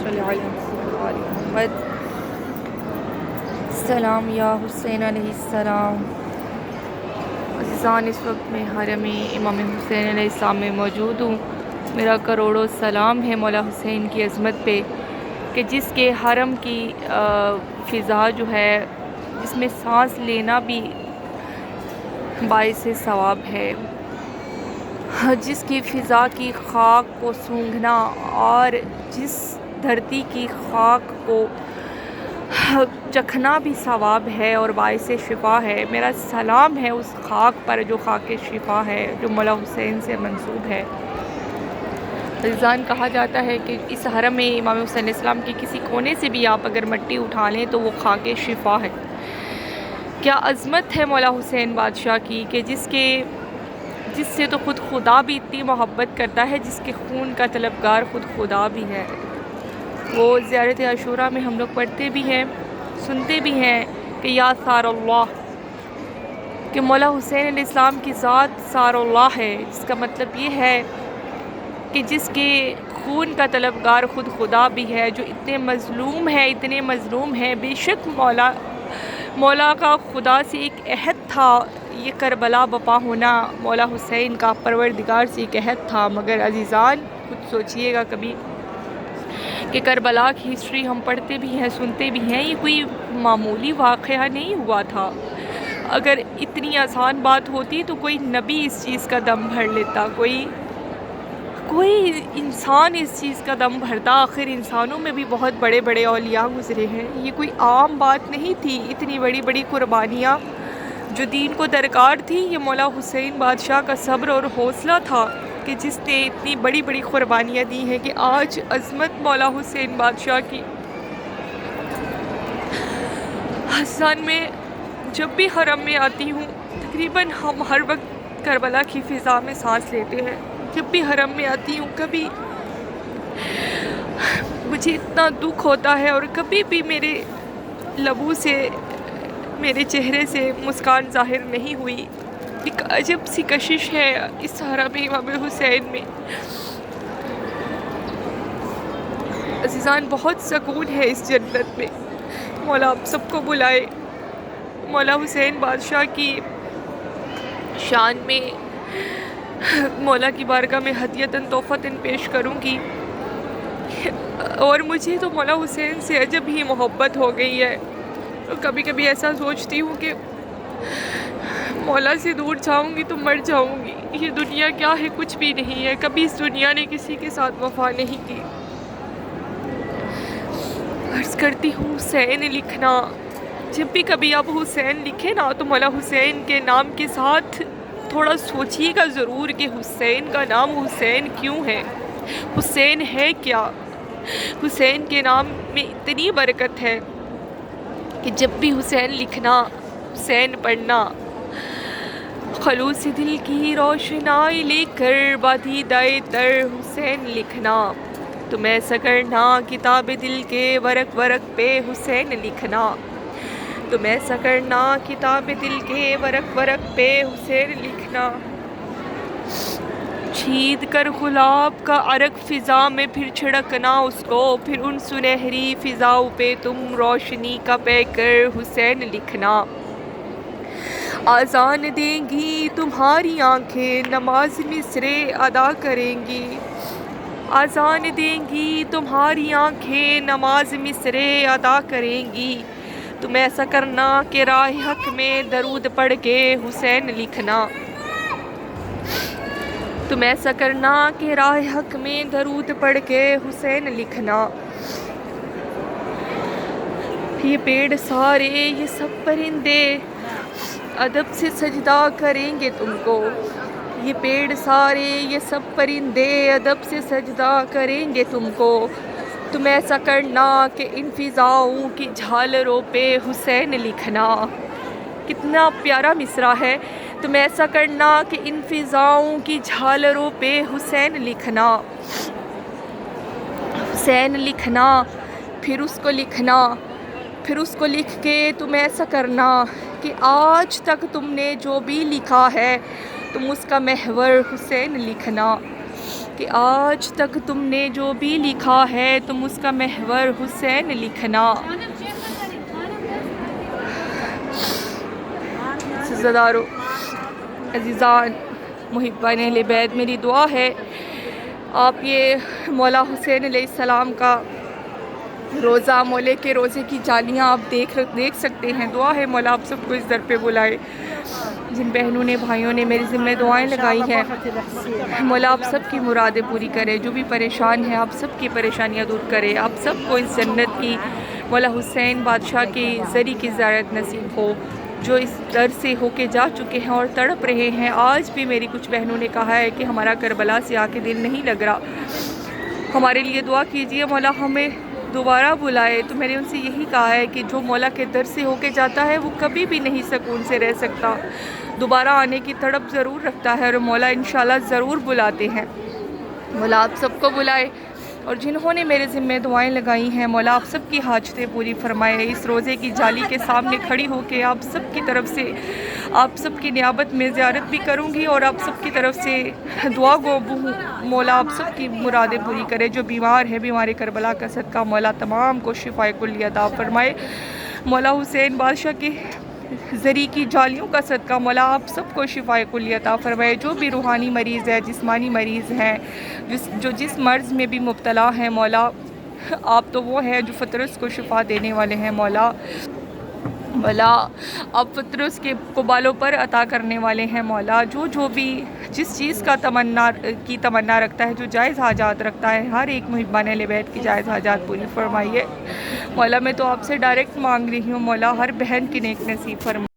صلی علی محمد۔ السلام یا حسین علیہ السلام۔ عزیزان، اس وقت میں حرم امام حسین علیہ السلام میں موجود ہوں۔ میرا کروڑوں سلام ہے مولا حسین کی عظمت پہ کہ جس کے حرم کی فضا جو ہے، جس میں سانس لینا بھی باعث ثواب ہے، جس کی فضا کی خاک کو سونگھنا اور جس دھرتی کی خاک کو چکھنا بھی ثواب ہے اور باعث شفا ہے۔ میرا سلام ہے اس خاک پر جو خاک شفا ہے، جو مولا حسین سے منسوب ہے۔ عزیزان، کہا جاتا ہے کہ اس حرم میں امام حسین علیہ السلام کی کسی کونے سے بھی آپ اگر مٹی اٹھا لیں تو وہ خاک شفا ہے۔ کیا عظمت ہے مولا حسین بادشاہ کی کہ جس سے تو خود خدا بھی اتنی محبت کرتا ہے، جس کے خون کا طلبگار خود خدا بھی ہے۔ وہ زیارت عاشوراء میں ہم لوگ پڑھتے بھی ہیں، سنتے بھی ہیں کہ یا ثار اللہ، کہ مولا حسین علیہ السلام کی ذات ثار اللہ ہے، جس کا مطلب یہ ہے کہ جس کے خون کا طلبگار خود خدا بھی ہے، جو اتنے مظلوم ہیں۔ بے شک مولا کا خدا سے ایک عہد تھا، یہ کربلا بپا ہونا مولا حسین کا پروردگار سے ایک عہد تھا، مگر عزیزان خود سوچئے گا کبھی کہ کربلا کی ہسٹری ہم پڑھتے بھی ہیں، سنتے بھی ہیں، یہ کوئی معمولی واقعہ نہیں ہوا تھا۔ اگر اتنی آسان بات ہوتی تو کوئی نبی اس چیز کا دم بھر لیتا، کوئی انسان اس چیز کا دم بھرتا۔ آخر انسانوں میں بھی بہت بڑے بڑے اولیاء گزرے ہیں، یہ کوئی عام بات نہیں تھی۔ اتنی بڑی بڑی قربانیاں جو دین کو درکار تھی، یہ مولا حسین بادشاہ کا صبر اور حوصلہ تھا کہ جس نے اتنی بڑی بڑی قربانیاں دی ہیں کہ آج عظمت مولا حسین بادشاہ کی۔ حسن میں جب بھی حرم میں آتی ہوں، تقریباً ہم ہر وقت کربلا کی فضا میں سانس لیتے ہیں۔ جب بھی حرم میں آتی ہوں، کبھی مجھے اتنا دکھ ہوتا ہے اور کبھی بھی میرے لبوں سے، میرے چہرے سے مسکان ظاہر نہیں ہوئی۔ ایک عجب سی کشش ہے اس حرم امام حسین میں۔ عزیزان، بہت سکون ہے اس جنت میں۔ مولا آپ سب کو بلائے۔ مولا حسین بادشاہ کی شان میں مولا کی بارگاہ میں ہدیتاً تحفتاً پیش کروں گی۔ اور مجھے تو مولا حسین سے عجب ہی محبت ہو گئی ہے۔ کبھی کبھی ایسا سوچتی ہوں کہ مولا سے دور جاؤں گی تو مر جاؤں گی۔ یہ دنیا کیا ہے، کچھ بھی نہیں ہے۔ کبھی اس دنیا نے کسی کے ساتھ وفا نہیں کی۔ عرض کرتی ہوں، حسین لکھنا، جب بھی کبھی آپ حسین لکھیں نا تو مولا حسین کے نام کے ساتھ تھوڑا سوچیے گا ضرور کہ حسین کا نام حسین کیوں ہے، حسین ہے کیا۔ حسین کے نام میں اتنی برکت ہے کہ جب بھی حسین لکھنا، حسین پڑھنا، خلوص دل کی روشنائی لے کر بدیدۂ تر حسین لکھنا، تم ایسا کرنا کتاب دل کے ورق ورق پہ حسین لکھنا، تم ایسا کرنا کتاب دل کے ورق ورق پہ حسین لکھنا، چھید کر گلاب کا عرق فضا میں پھر چھڑکنا اس کو، پھر ان سنہری فضاؤں پہ تم روشنی کا پیکر حسین لکھنا، آذان دیں گی تمہاری آنکھیں نماز مصرے ادا کریں گی، آذان دیں گی تمہاری آنکھیں نماز مصرے ادا کریں گی، تم ایسا کرنا کہ راہ حق میں درود پڑھ کے حسین لکھنا، تم ایسا کرنا کہ راہ حق میں درود پڑھ کے حسین لکھنا، یہ پیڑ سارے یہ سب پرندے ادب سے سجدہ کریں گے تم کو، یہ پیڑ سارے یہ سب پرندے ادب سے سجدہ کریں گے تم کو، تم ایسا کرنا کہ ان فضاؤں کی جھالروں پہ حسین لکھنا۔ کتنا پیارا مصرع ہے، تم ایسا کرنا کہ ان فضاؤں کی جھالروں پہ حسین لکھنا، حسین لکھنا، پھر اس کو لکھنا، پھر اس کو لکھ کے تم ایسا کرنا کہ آج تک تم نے جو بھی لکھا ہے تم اس کا محور حسین لکھنا۔ کہ آج تک تم نے جو بھی لکھا ہے تم اس کا محور حسین لکھنا۔ عزیزدارو، عزیزان، محبان اہل بیت، میری دعا ہے آپ یہ مولا حسین علیہ السلام کا روزہ، مولے کے روزے کی جالیاں آپ دیکھ سکتے ہیں۔ دعا ہے مولا آپ سب کو اس در پہ بلائے۔ جن بہنوں نے، بھائیوں نے میرے ذمہ دعائیں لگائی ہیں، مولا آپ سب کی مرادیں پوری کرے۔ جو بھی پریشان ہیں آپ سب کی پریشانیاں دور کرے۔ آپ سب کو اس جنت کی، مولا حسین بادشاہ کی زری کی زیارت نصیب ہو، جو اس در سے ہو کے جا چکے ہیں اور تڑپ رہے ہیں۔ آج بھی میری کچھ بہنوں نے کہا ہے کہ ہمارا کربلا سے آ کے دل نہیں لگ رہا، ہمارے لیے دعا کیجئے مولا ہمیں دوبارہ بلائے۔ تو میں نے ان سے یہی کہا ہے کہ جو مولا کے در سے ہو کے جاتا ہے وہ کبھی بھی نہیں سکون سے رہ سکتا، دوبارہ آنے کی تڑپ ضرور رکھتا ہے، اور مولا انشاءاللہ ضرور بلاتے ہیں۔ مولا آپ سب کو بلائے، اور جنہوں نے میرے ذمہ دعائیں لگائی ہیں مولا آپ سب کی حاجتیں پوری فرمائے۔ اس روزے کی جالی کے سامنے کھڑی ہو کے آپ سب کی طرف سے، آپ سب کی نیابت میں زیارت بھی کروں گی، اور آپ سب کی طرف سے دعا گو ہوں۔ مولا آپ سب کی مرادیں پوری کرے۔ جو بیمار ہے، بیمار کربلا کا صدقہ مولا تمام کو شفائے کلی عطا فرمائے۔ مولا حسین بادشاہ کی زری کی جالیوں کا صدقہ مولا آپ سب کو شفائے کلی عطا فرمائے۔ جو بھی روحانی مریض ہے، جسمانی مریض ہیں، جو جس مرض میں بھی مبتلا ہیں مولا آپ تو وہ ہیں جو فطرت کو شفا دینے والے ہیں۔ مولا آپ فطرت کے قبالوں پر عطا کرنے والے ہیں۔ مولا جو بھی جس چیز کا تمنا رکھتا ہے، جو جائز حاجات رکھتا ہے، ہر ایک محبان اہل بیت کی جائز حاجات پوری فرمائیے۔ مولا میں تو آپ سے ڈائریکٹ مانگ رہی ہوں، مولا ہر بہن کی نیک نصیب فرمائیے۔